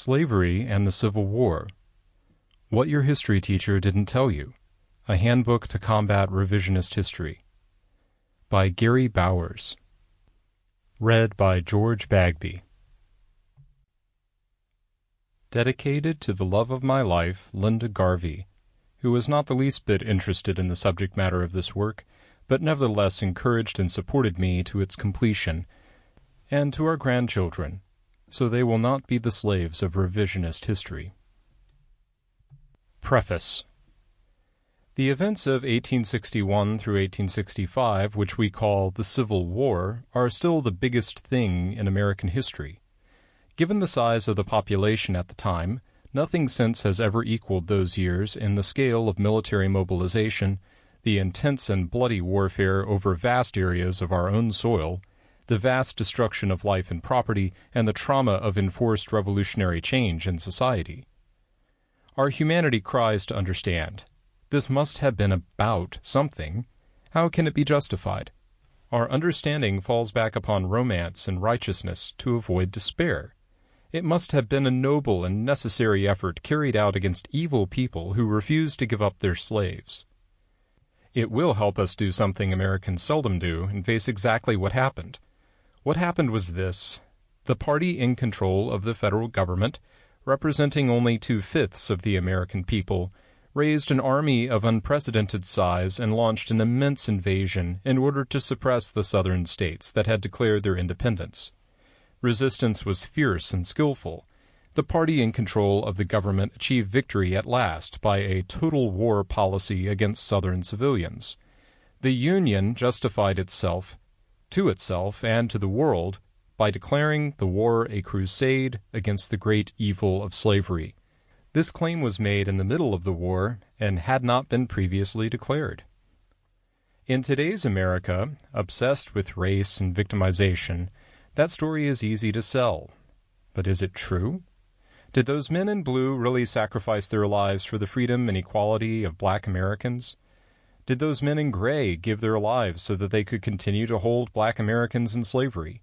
Slavery and the Civil War. What Your History Teacher Didn't Tell You. A Handbook to Combat Revisionist History. By Garry Bowers. Read by George Bagby. Dedicated to the love of my life, Linda Garvey, who was not the least bit interested in the subject matter of this work, but nevertheless encouraged and supported me to its completion, and to our grandchildren, so they will not be the slaves of revisionist history. Preface. The events of 1861 through 1865, which we call the Civil War, are still the biggest thing in American history. Given the size of the population at the time, nothing since has ever equaled those years in the scale of military mobilization, the intense and bloody warfare over vast areas of our own soil, the vast destruction of life and property, and the trauma of enforced revolutionary change in society. Our humanity cries to understand. This must have been about something. How can it be justified? Our understanding falls back upon romance and righteousness to avoid despair. It must have been a noble and necessary effort carried out against evil people who refused to give up their slaves. It will help us do something Americans seldom do and face exactly what happened. What happened was this. The party in control of the federal government, representing only 2/5 of the American people, raised an army of unprecedented size and launched an immense invasion in order to suppress the southern states that had declared their independence. Resistance was fierce and skillful. The party in control of the government achieved victory at last by a total war policy against southern civilians. The Union justified itself, to itself and to the world, by declaring the war a crusade against the great evil of slavery. This claim was made in the middle of the war and had not been previously declared. In today's America, obsessed with race and victimization, that story is easy to sell. But is it true? Did those men in blue really sacrifice their lives for the freedom and equality of black Americans? Did those men in gray give their lives so that they could continue to hold black Americans in slavery?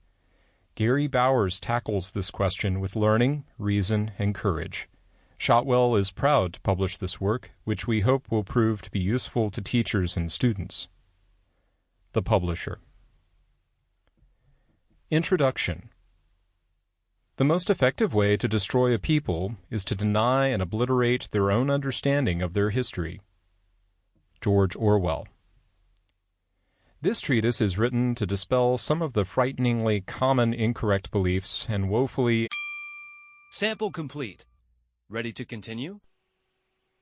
Garry Bowers tackles this question with learning, reason, and courage. Shotwell is proud to publish this work, which we hope will prove to be useful to teachers and students. The Publisher. Introduction. The most effective way to destroy a people is to deny and obliterate their own understanding of their history. George Orwell. This treatise is written to dispel some of the frighteningly common incorrect beliefs and woefully... Sample complete. Ready to continue?